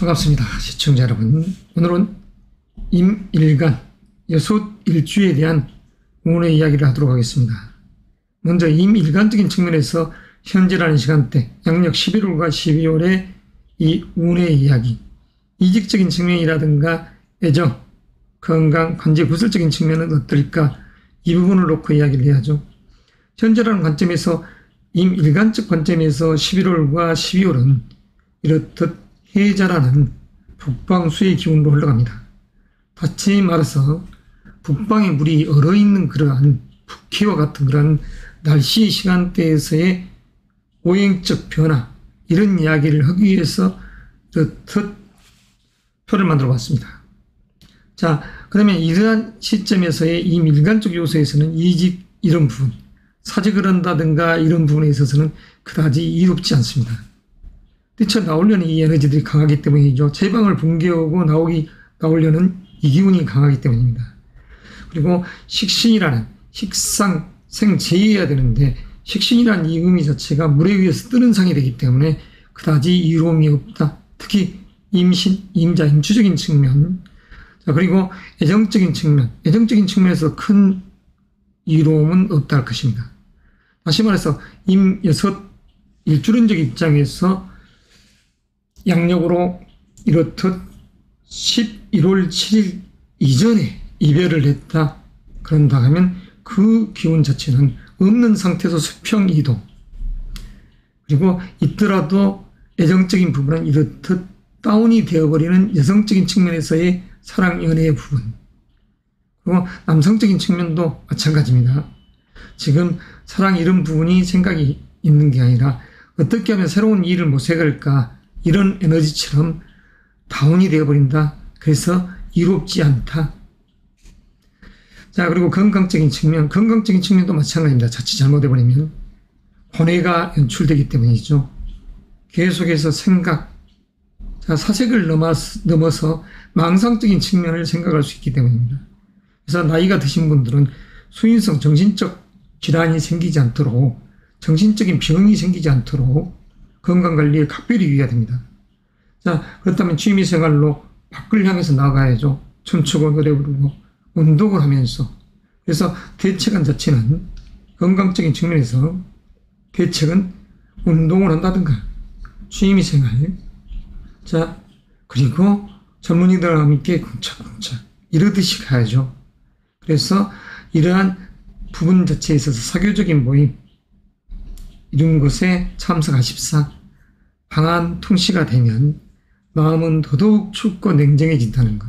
반갑습니다. 시청자 여러분. 오늘은 임일간 여숫일주에 대한 운의 이야기를 하도록 하겠습니다. 먼저 임일간적인 측면에서 현재라는 시간대, 양력 11월과 12월의 이 운의 이야기, 이직적인 측면이라든가 애정, 건강, 관제 구설적인 측면은 어떨까? 이 부분을 놓고 이야기를 해야죠. 현재라는 관점에서 임일간적 관점에서 11월과 12월은 이렇듯 해자라는 북방수의 기운으로 흘러갑니다. 다시 말해서 북방의 물이 얼어있는 그러한 북해와 같은 그러한 날씨의 시간대에서의 오행적 변화, 이런 이야기를 하기 위해서 이렇듯 표를 만들어 봤습니다. 자, 그러면 이러한 시점에서의 이 밀간적 요소에서는 이직 이런 부분, 사직을 한다든가 이런 부분에 있어서는 그다지 이롭지 않습니다. 뛰쳐 나오려는 이 에너지들이 강하기 때문이죠. 제방을 붕괴하고 나오려는 이 기운이 강하기 때문입니다. 그리고 식신이라는 식상, 생제해야 되는데 식신이라는 이 의미 자체가 물에 의해서 뜨는 상이 되기 때문에 그다지 이로움이 없다. 특히 임신, 임자, 임추적인 측면, 자, 그리고 애정적인 측면, 애정적인 측면에서 큰 이로움은 없다 할 것입니다. 다시 말해서 임여섯 일주론적 입장에서 양력으로 이렇듯 11월 7일 이전에 이별을 했다. 그런다 하면 그 기운 자체는 없는 상태에서 수평 이동, 그리고 있더라도 애정적인 부분은 이렇듯 다운이 되어버리는 여성적인 측면에서의 사랑 연애의 부분, 그리고 남성적인 측면도 마찬가지입니다. 지금 사랑 이런 부분이 생각이 있는 게 아니라 어떻게 하면 새로운 일을 모색할까, 이런 에너지처럼 다운이 되어버린다. 그래서 이롭지 않다. 자, 그리고 건강적인 측면도 마찬가지입니다. 자칫 잘못해버리면 혼외가 연출되기 때문이죠. 계속해서 생각, 자, 사색을 넘어서 망상적인 측면을 생각할 수 있기 때문입니다. 그래서 나이가 드신 분들은 수인성 정신적 질환이 생기지 않도록, 정신적인 병이 생기지 않도록 건강관리에 각별히 유의해야 됩니다. 자, 그렇다면 취미생활로 밖을 향해서 나가야죠. 춤추고 노래 부르고 운동을 하면서. 그래서 대책안 자체는 건강적인 측면에서 대책은 운동을 한다든가 취미생활, 자, 그리고 전문의들과 함께 쿵짝쿵짝 이러듯이 가야죠. 그래서 이러한 부분 자체에 있어서 사교적인 모임, 이런 것에 참석하십사. 방한 통시가 되면 마음은 더더욱 춥고 냉정해진다는 것.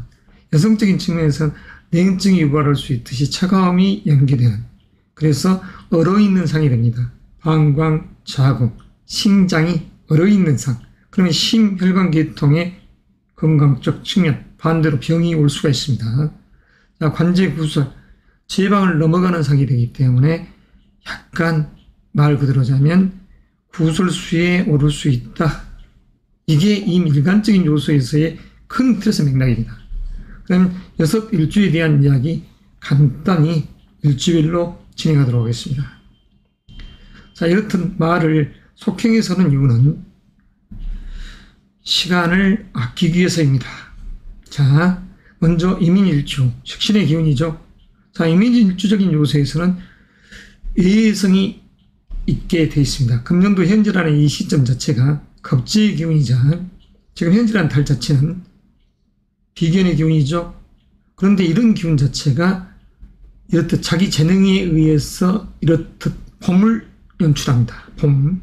여성적인 측면에서 냉증이 유발할 수 있듯이 차가움이 연계되는, 그래서 얼어있는 상이 됩니다. 방광, 자궁, 심장이 얼어있는 상. 그러면 심혈관계통의 건강적 측면, 반대로 병이 올 수가 있습니다. 자, 관제 구설, 제방을 넘어가는 상이 되기 때문에 약간 말 그대로 자면 구설수에 오를 수 있다. 이게 이 밀간적인 요소에서의 큰 틀에서 맥락입니다. 그럼 여섯 일주에 대한 이야기 간단히 일주일로 진행하도록 하겠습니다. 자, 이렇듯 말을 속행해서는 이유는 시간을 아끼기 위해서입니다. 자, 먼저 이민일주, 식신의 기운이죠. 자, 이민일주적인 요소에서는 외성이 있게 되어 있습니다. 금년도 현재라는 이 시점 자체가 겁지의 기운이자, 지금 현재라는 달 자체는 비견의 기운이죠. 그런데 이런 기운 자체가 이렇듯 자기 재능에 의해서 이렇듯 봄을 연출합니다. 봄.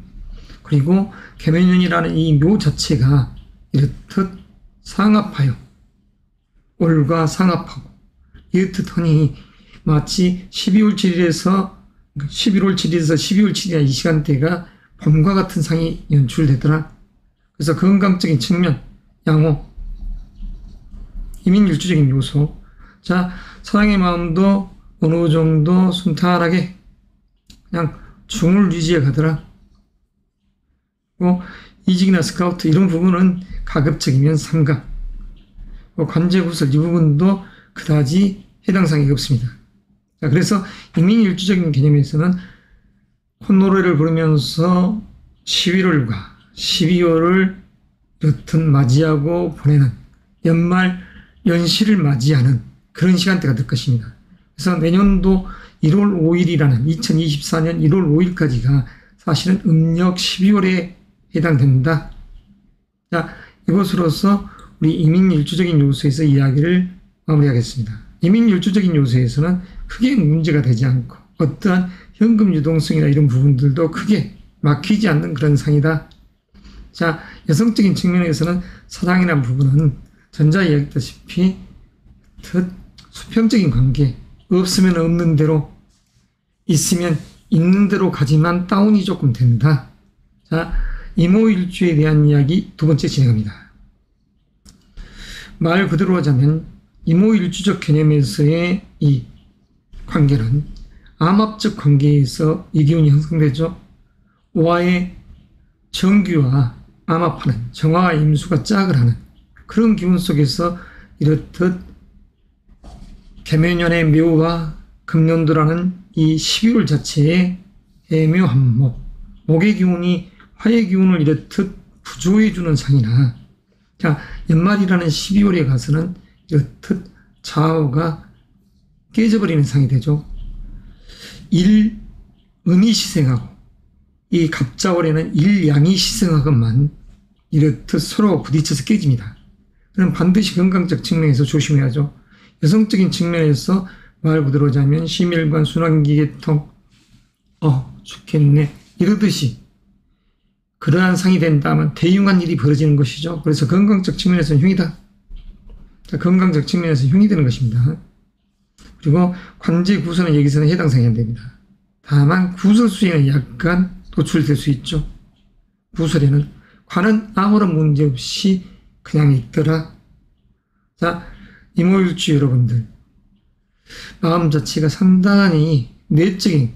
그리고 개면연이라는 이 묘 자체가 이렇듯 상합하여 올과 상합하고 이렇듯 하니 마치 12월 7일에서 12월 7일 이 시간대가 봄과 같은 상이 연출되더라. 그래서 건강적인 측면, 양호, 이민일주적인 요소. 자, 사랑의 마음도 어느 정도 순탄하게 그냥 중을 유지해 가더라. 이직이나 스카우트 이런 부분은 가급적이면 삼가. 관제구설 이 부분도 그다지 해당 사항이 없습니다. 자, 그래서 이민일주적인 개념에서는 콧노래를 부르면서 11월과 12월을 이렇듯 맞이하고 보내는 연말 연시를 맞이하는 그런 시간대가 될 것입니다. 그래서 내년도 1월 5일이라는 2024년 1월 5일까지가 사실은 음력 12월에 해당된다. 자, 이것으로서 우리 이민일주적인 요소에서 이야기를 마무리하겠습니다. 이민일주적인 요소에서는 크게 문제가 되지 않고 어떠한 현금 유동성이나 이런 부분들도 크게 막히지 않는 그런 상이다. 자, 여성적인 측면에서는 사랑이라는 부분은 전자 이야기했다시피 수평적인 관계, 없으면 없는 대로, 있으면 있는 대로 가지만 다운이 조금 된다. 자, 이모일주에 대한 이야기 두 번째 진행합니다. 말 그대로 하자면 이모일주적 개념에서의 이 관계는 암합적 관계에서 이 기운이 형성되죠. 오화의 정규와 암합하는, 정화와 임수가 짝을 하는 그런 기운 속에서 이렇듯 개묘년의 묘와 금년도라는 이 12월 자체의 해묘한목, 목의 기운이 화의 기운을 이렇듯 부조해주는 상이나, 자, 연말이라는 12월에 가서는 이렇듯 좌우가 깨져버리는 상이 되죠. 일, 음이 시생하고, 이 갑자월에는 일, 양이 시생하건만 이렇듯 서로 부딪혀서 깨집니다. 그럼 반드시 건강적 측면에서 조심해야죠. 여성적인 측면에서 말 그대로 하자면 심혈관 순환기계통 죽겠네 이러듯이 그러한 상이 된다면 대흉한 일이 벌어지는 것이죠. 그래서 건강적 측면에서는 흉이다. 자, 건강적 측면에서 흉이 되는 것입니다. 그리고 관제 구설은 여기서는 해당 상이 안 됩니다. 다만 구설수에는 약간 노출될 수 있죠. 구설에는 관은 아무런 문제 없이 그냥 있더라. 자, 이모일주 여러분들, 마음 자체가 상당히 내적인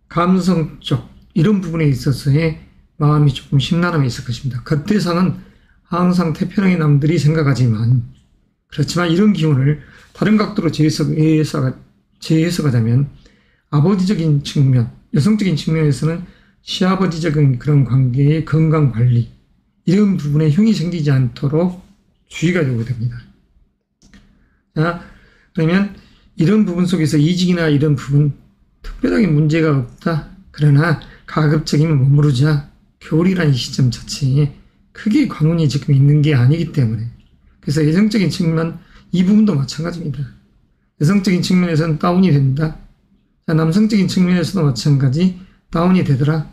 감성적 이런 부분에 있어서의 마음이 조금 심란함이 있을 것입니다. 겉대상은 항상 태평양의 남들이 생각하지만, 그렇지만 이런 기운을 다른 각도로 재해석하자면 아버지적인 측면, 여성적인 측면에서는 시아버지적인 그런 관계의 건강관리, 이런 부분에 흉이 생기지 않도록 주의가 되고 됩니다. 자, 그러면 이런 부분 속에서 이직이나 이런 부분 특별하게 문제가 없다. 그러나 가급적이면 머무르자. 겨울이라는 시점 자체에 크게 관운이 지금 있는 게 아니기 때문에, 그래서 여성적인 측면 이 부분도 마찬가지입니다. 여성적인 측면에서는 다운이 된다. 자, 남성적인 측면에서도 마찬가지 다운이 되더라.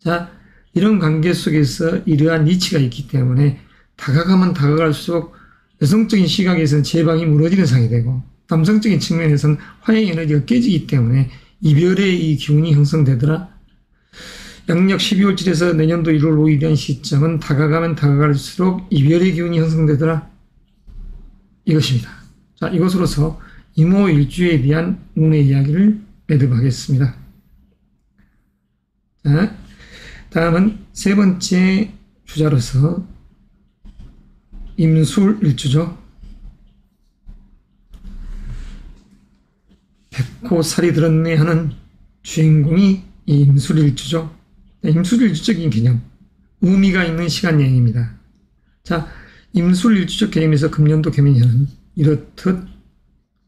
자, 이런 관계 속에서 이러한 이치가 있기 때문에 다가가면 다가갈수록 여성적인 시각에서는 제방이 무너지는 상이 되고, 남성적인 측면에서는 화의 에너지가 깨지기 때문에 이별의 이 기운이 형성되더라. 양력 12월쯤에서 내년도 1월 5일이라는 시점은 다가가면 다가갈수록 이별의 기운이 형성되더라. 이것입니다. 자, 이것으로서 이모일주에 대한 운의 이야기를 매듭 하겠습니다. 자, 다음은 세 번째 주자로서 임술일주죠. 백호살이 들었네 하는 주인공이 이 임술일주죠. 임술일주적인 개념, 의미가 있는 시간 여행입니다. 자, 임술일주적 개념에서 금년도 개면에는 이렇듯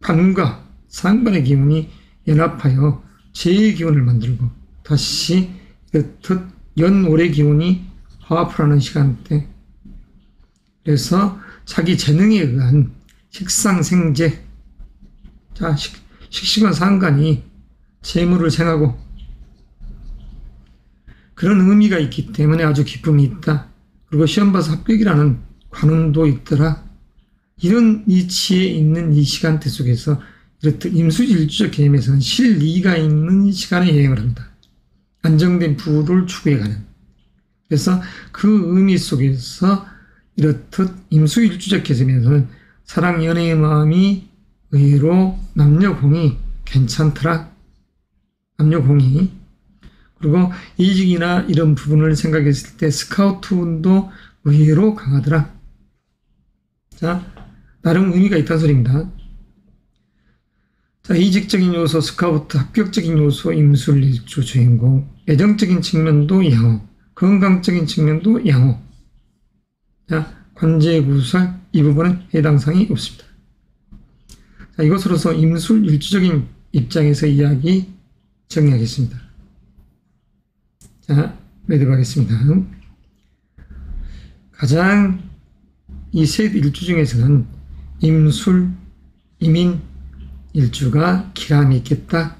반과 상반의 기운이 연합하여 제 기운을 만들고, 다시 이렇듯 연월의 기운이 화합을 하는 시간대. 그래서 자기 재능에 의한 식상생재, 자, 식시간 상간이 재물을 생하고 그런 의미가 있기 때문에 아주 기쁨이 있다. 그리고 시험 봐서 합격이라는 관운도 있더라. 이런 이치에 있는 이 시간대 속에서 이렇듯 임수일주적 개념에서는 실리가 있는 시간에 여행을 합니다. 안정된 부를 추구해가는. 그래서 그 의미 속에서 이렇듯 임수일주적 개념에서는 사랑 연애의 마음이 의외로 남녀공이 괜찮더라. 남녀공이. 그리고 이직이나 이런 부분을 생각했을 때 스카우트 운도 의외로 강하더라. 자, 나름 의미가 있다는 소리입니다. 자, 이직적인 요소 스카우트, 합격적인 요소 임술일주 주인공, 애정적인 측면도 양호, 건강적인 측면도 양호. 자, 관제구설 이 부분은 해당 사항이 없습니다. 자, 이것으로서 임술 일주적인 입장에서 이야기 정리하겠습니다. 자, 매듭하겠습니다. 가장 이 세 일주 중에서는 임술, 임인 일주가 기람이 있겠다.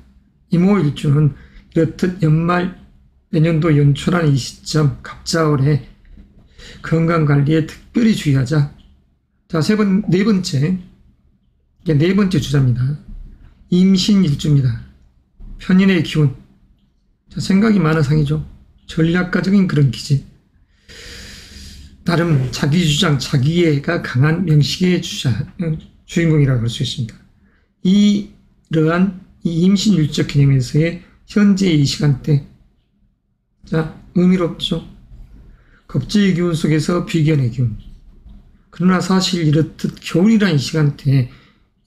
임오 일주는 이렇듯 연말 내년도 연초라는 이 시점 갑자월에 건강관리에 특별히 주의하자. 자, 네 번째 주자입니다. 임신일주입니다. 편인의 기운. 자, 생각이 많은 상이죠. 전략가적인 그런 기질. 나름 자기 주장, 자기애가 강한 명식의 주인공이라고 할 수 있습니다. 이러한 이 임신일주적 개념에서의 현재의 이 시간대. 자, 의미롭죠. 겁제의 기운 속에서 비견의 기운. 그러나 사실 이렇듯 겨울이라는 시간대에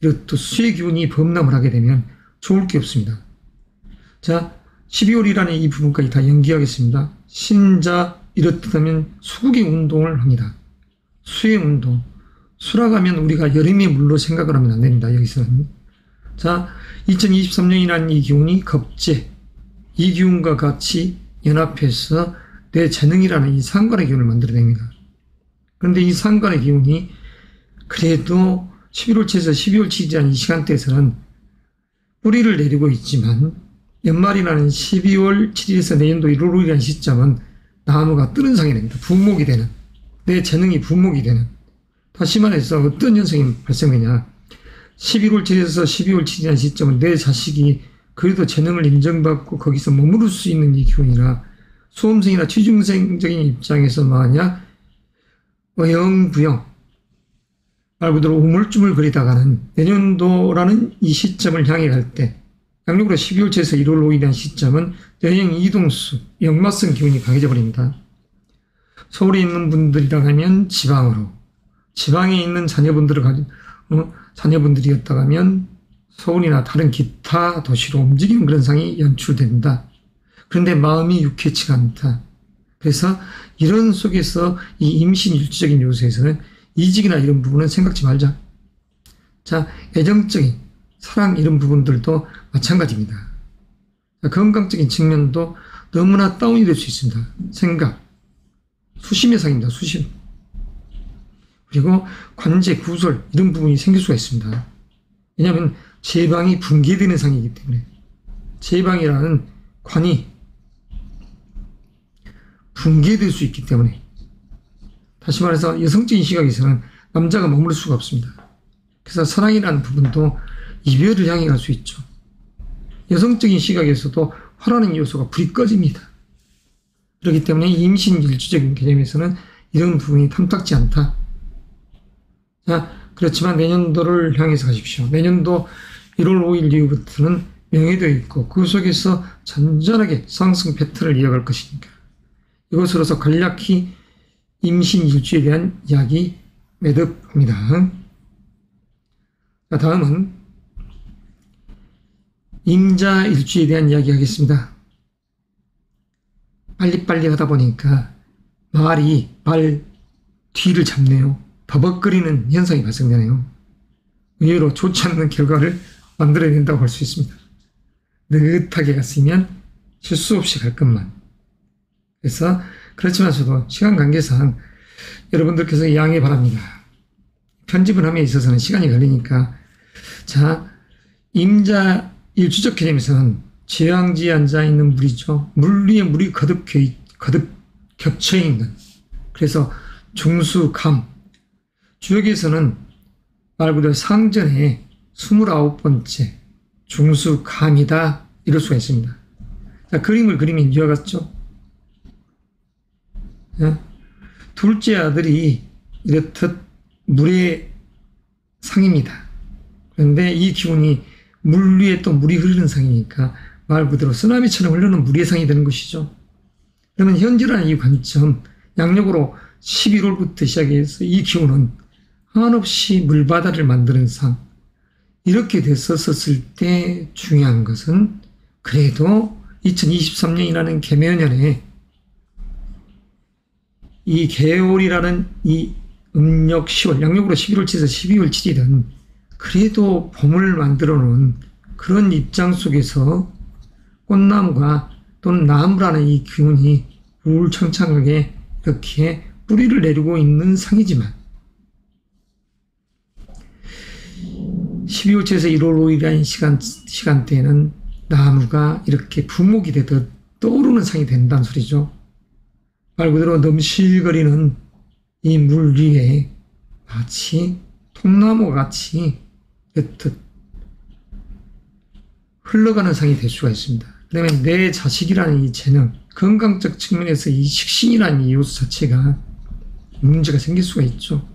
이렇듯 수의 기운이 범람을 하게 되면 좋을 게 없습니다. 자, 12월이라는 이 부분까지 다 연기하겠습니다. 신자 이렇듯 하면 수국의 운동을 합니다. 수의 운동. 수라가면 우리가 여름의 물로 생각을 하면 안 됩니다. 여기서는. 자, 2023년이라는 이 기운이 겁제. 이 기운과 같이 연합해서 내 재능이라는 이 상관의 기운을 만들어냅니다. 그런데 이 상관의 기운이 그래도 11월치에서 12월치이한 이 시간대에서는 뿌리를 내리고 있지만 연말이라는 12월 7일에서 내년도 1월 5일이라는 시점은 나무가 뜨는 상이 됩니다. 분목이 되는. 내 재능이 분목이 되는. 다시 말해서 어떤 현상이 발생되냐. 11월 7일에서 12월 7일이라는 시점은 내 자식이 그래도 재능을 인정받고 거기서 머무를 수 있는 이 기운이라 수험생이나 취중생적인 입장에서 만약 어영부영 말 그대로 우물쭈물거리다가는 내년도라는 이 시점을 향해 갈 때 양력으로 12월째에서 1월 5일이라는 시점은 여행 이동수, 역마성 기운이 강해져 버립니다. 서울에 있는 분들이라 하면 지방으로, 지방에 있는 자녀분들이었다가 하면 서울이나 다른 기타 도시로 움직이는 그런 상이 연출된다. 그런데 마음이 유쾌치가 않다. 그래서 이런 속에서 이 임신 일주적인 요소에서는 이직이나 이런 부분은 생각지 말자. 자, 애정적인 사랑 이런 부분들도 마찬가지입니다. 자, 건강적인 측면도 너무나 다운이 될 수 있습니다. 생각, 수심의 상입니다. 수심. 그리고 관제, 구설 이런 부분이 생길 수가 있습니다. 왜냐하면 제방이 붕괴되는 상이기 때문에 제방이라는 관이 붕괴될 수 있기 때문에 다시 말해서 여성적인 시각에서는 남자가 머물 수가 없습니다. 그래서 사랑이라는 부분도 이별을 향해 갈 수 있죠. 여성적인 시각에서도 화라는 요소가 불이 꺼집니다. 그렇기 때문에 임신 일주적인 개념에서는 이런 부분이 탐탁지 않다. 자, 그렇지만 내년도를 향해서 가십시오. 내년도 1월 5일 이후부터는 명예도 있고 그 속에서 잔잔하게 상승 패턴을 이어갈 것이니까 이것으로서 간략히 임신 일주에 대한 이야기 매듭합니다. 자, 다음은 임자 일주에 대한 이야기 하겠습니다. 빨리빨리 하다 보니까 말이 말 뒤를 잡네요. 버벅거리는 현상이 발생되네요. 의외로 좋지 않는 결과를 만들어낸다고 할 수 있습니다. 느긋하게 갔으면 실수 없이 갈 것만. 그래서 그렇지만서도 시간 관계상 여러분들께서 양해 바랍니다. 편집을 함에 있어서는 시간이 걸리니까. 자, 임자 일주적 개념에서는 제왕지에 앉아있는 물이죠. 물 위에 물이 거듭 겹쳐있는. 그래서 중수감. 주역에서는 말 그대로 상전에 29번째 중수감이다. 이럴 수가 있습니다. 자, 그림을 그리면 이와 같죠. 둘째 아들이 이렇듯 물의 상입니다. 그런데 이 기운이 물 위에 또 물이 흐르는 상이니까 말 그대로 쓰나미처럼 흐르는 물의 상이 되는 것이죠. 그러면 현재라는 이 관점, 양력으로 11월부터 시작해서 이 기운은 한없이 물바다를 만드는 상. 이렇게 됐었을 때 중요한 것은 그래도 2023년이라는 개묘년에 이 개월이라는 이 음력 10월, 양력으로 11월 7일에서 12월 7일은 그래도 봄을 만들어 놓은 그런 입장 속에서 꽃나무가 또는 나무라는 이 기운이 우울창창하게 이렇게 뿌리를 내리고 있는 상이지만 12월 7일에서 1월 5일이라는 시간대에는 나무가 이렇게 부목이 되듯 떠오르는 상이 된다는 소리죠. 말 그대로 넘실거리는 이 물 위에 마치 통나무 같이 이렇듯 흘러가는 상이 될 수가 있습니다. 그다음에 내 자식이라는 이 재능, 건강적 측면에서 이 식신이라는 이 요소 자체가 문제가 생길 수가 있죠.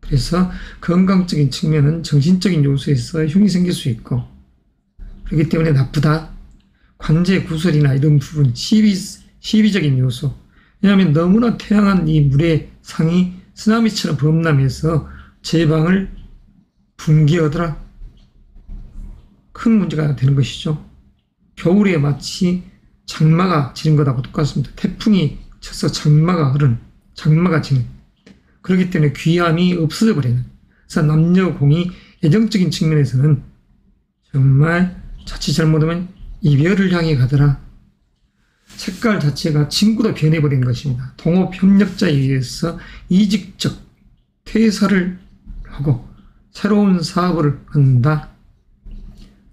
그래서 건강적인 측면은 정신적인 요소에서 흉이 생길 수 있고, 그렇기 때문에 나쁘다. 관제 구설이나 이런 부분, 시비적인 요소. 왜냐하면 너무나 태양한 이 물의 상이 쓰나미처럼 범람해서 제방을 붕괴하더라. 큰 문제가 되는 것이죠. 겨울에 마치 장마가 지는 것하고 똑같습니다. 태풍이 쳐서 장마가 지는. 그렇기 때문에 귀함이 없어져 버리는. 그래서 남녀공이 애정적인 측면에서는 정말 자칫 잘못하면 이별을 향해 가더라. 색깔 자체가 진구로 변해버린 것입니다. 동업협력자에 의해서 이직적 퇴사를 하고 새로운 사업을 한다.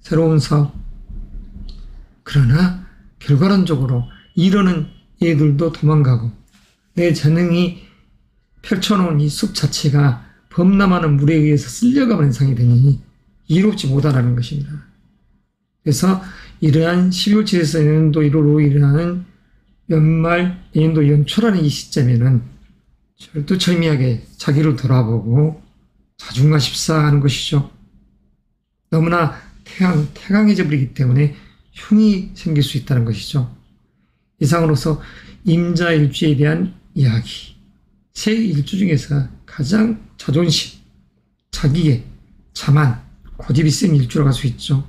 새로운 사업. 그러나 결과론적으로 이러는 애들도 도망가고 내 재능이 펼쳐놓은 이 숲 자체가 범람하는 물에 의해서 쓸려가 버린 상이 되니 이롭지 못하다는 것입니다. 그래서 이러한 12월 7일에서 내년도 1월 5일이라는 연말, 내년도 연초라는 이 시점에는 철두철미하게 자기를 돌아보고 자중하십사 하는 것이죠. 너무나 태강해져 버리기 때문에 흉이 생길 수 있다는 것이죠. 이상으로서 임자일주에 대한 이야기. 세 일주 중에서 가장 자존심, 자기애, 자만, 고집이 센 일주라고 할 수 있죠.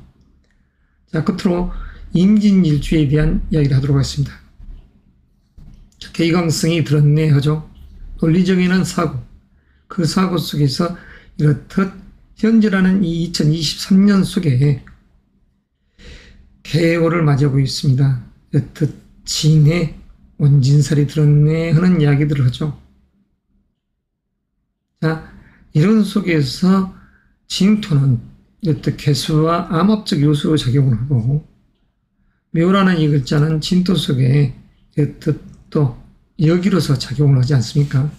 자, 끝으로 임진일주에 대한 이야기를 하도록 하겠습니다. 개의강성이 드러내 하죠. 논리적인 사고, 그 사고 속에서 이렇듯 현재라는 이 2023년 속에 개월을 맞이하고 있습니다. 이렇듯 진의 원진살이 드러내 하는 이야기들을 하죠. 자, 이런 속에서 진토는 이렇듯 개수와 암합적 요소로 작용을 하고, 묘라는 이 글자는 진토 속에 이렇듯 또 역이로서 작용을 하지 않습니까?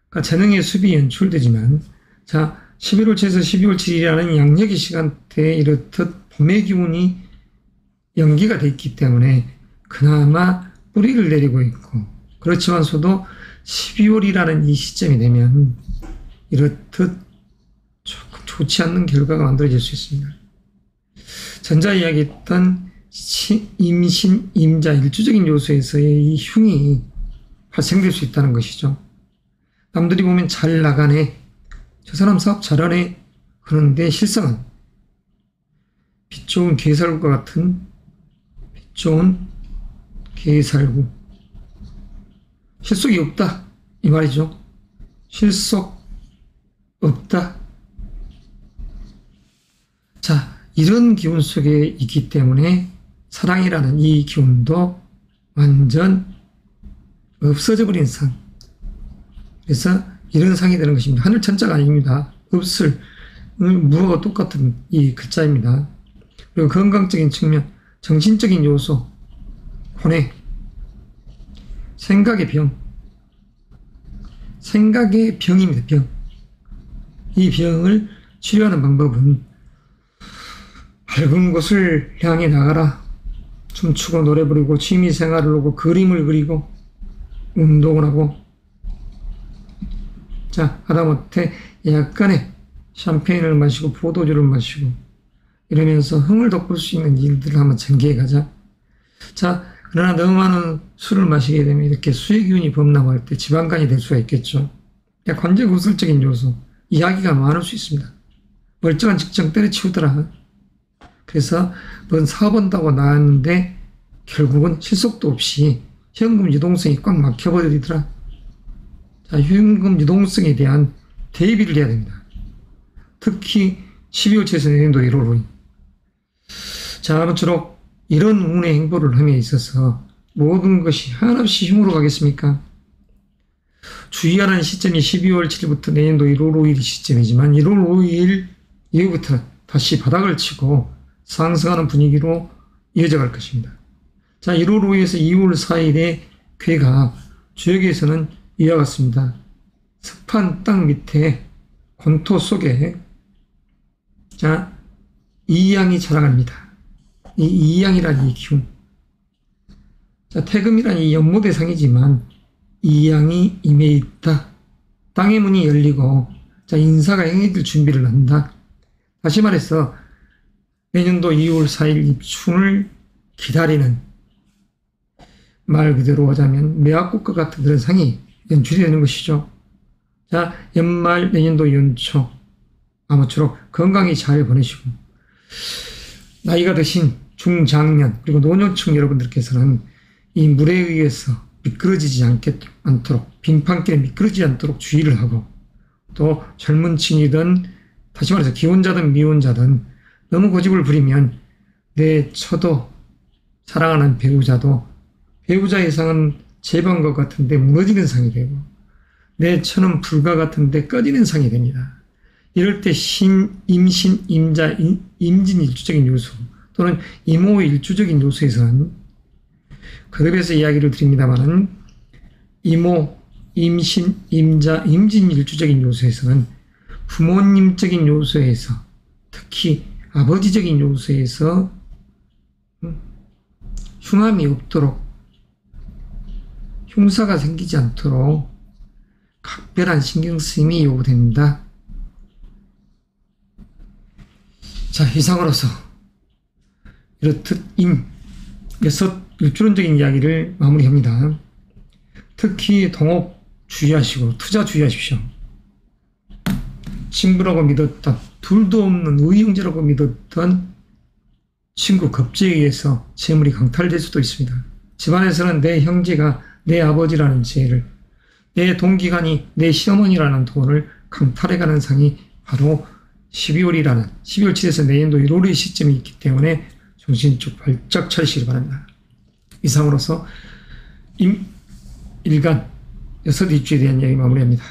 그러니까 재능의 숲이 연출되지만, 자, 11월 7일에서 12월 7일이라는 양력의 시간대에 이렇듯 봄의 기운이 연기가 되어 있기 때문에 그나마 뿌리를 내리고 있고, 그렇지만서도 12월이라는 이 시점이 되면 이렇듯 조금 좋지 않는 결과가 만들어질 수 있습니다. 전자 이야기했던 임신, 임자, 일주적인 요소에서의 이 흉이 발생될 수 있다는 것이죠. 남들이 보면 잘 나가네, 저 사람 사업 잘하네 그런데 실상은 빛 좋은 개살구와 같은 빛 좋은 개살구, 실속이 없다 이 말이죠. 실속 없다. 자, 이런 기운 속에 있기 때문에 사랑이라는 이 기운도 완전 없어져 버린 상. 그래서 이런 상이 되는 것입니다. 하늘 천자가 아닙니다. 없을 무어가 똑같은 이 글자입니다. 그리고 건강적인 측면, 정신적인 요소, 혼외, 생각의 병. 생각의 병입니다. 병. 이 병을 치료하는 방법은 밝은 곳을 향해 나가라. 춤추고 노래 부르고 취미생활을 하고 그림을 그리고 운동을 하고, 자, 하다못해 약간의 샴페인을 마시고 포도주를 마시고 이러면서 흥을 돋굴 수 있는 일들을 한번 전개해 가자. 자, 그러나 너무 많은 술을 마시게 되면 이렇게 수의 기운이 범람할 때 지방간이 될 수가 있겠죠. 관제구설적인 요소, 이야기가 많을 수 있습니다. 멀쩡한 직장 때려치우더라. 그래서 뭔 사업한다고 나왔는데 결국은 실속도 없이 현금 유동성이 꽉 막혀버리더라. 자, 현금 유동성에 대한 대비를 해야 됩니다. 특히 12월 초에서 내년도 1월 5일. 자, 아무쪼록 이런 운의 행보를 함에 있어서 모든 것이 한없이 흉으로 가겠습니까? 주의하라는 시점이 12월 7일부터 내년도 1월 5일 시점이지만 1월 5일 이후부터 다시 바닥을 치고 상승하는 분위기로 이어져 갈 것입니다. 자, 1월 5일에서 2월 4일의 괴가 주역에서는 이와 같습니다. 습한 땅 밑에 권토 속에 자, 이양이 자라갑니다. 이 이양이라는 이 기운. 자, 태금이라는 이 연모대상이지만 이양이 임해 있다. 땅의 문이 열리고 자, 인사가 행해질 준비를 한다. 다시 말해서 내년도 2월 4일 입춘을 기다리는 말 그대로 하자면 매화꽃과 같은 그런 상이 연출이 되는 것이죠. 자, 연말 내년도 연초 아무쪼록 건강히 잘 보내시고 나이가 드신 중장년 그리고 노년층 여러분들께서는 이 물에 의해서 미끄러지지 않도록 빙판길에 미끄러지지 않도록 주의를 하고 또 젊은 층이든 다시 말해서 기혼자든 미혼자든 너무 고집을 부리면 내 처도 사랑하는 배우자도 배우자 이상은 제방과 같은데 무너지는 상이 되고 내 처는 불과 같은데 꺼지는 상이 됩니다. 이럴 때 임신, 임자, 임진 일주적인 요소 또는 이모 일주적인 요소에서는 거듭해서 이야기를 드립니다마는 이모, 임신, 임자, 임진 일주적인 요소에서는 부모님적인 요소에서 특히 아버지적인 요소에서 흉함이 없도록 흉사가 생기지 않도록 각별한 신경쓰임이 요구됩니다. 자, 이상으로서 이렇듯 여섯 일주론적인 이야기를 마무리합니다. 특히 동업 주의하시고 투자 주의하십시오. 친구라고 믿었던 둘도 없는 의형제라고 믿었던 친구 겁제에 의해서 재물이 강탈될 수도 있습니다. 집안에서는 내 형제가 내 아버지라는 죄를 내 동기간이 내 시어머니라는 돈을 강탈해가는 상이 바로 12월 7일에서 내년도 1월의 시점이 있기 때문에 정신 쭉 발짝 차리시기 바랍니다. 이상으로서 일간 6일주에 대한 이야기 마무리합니다.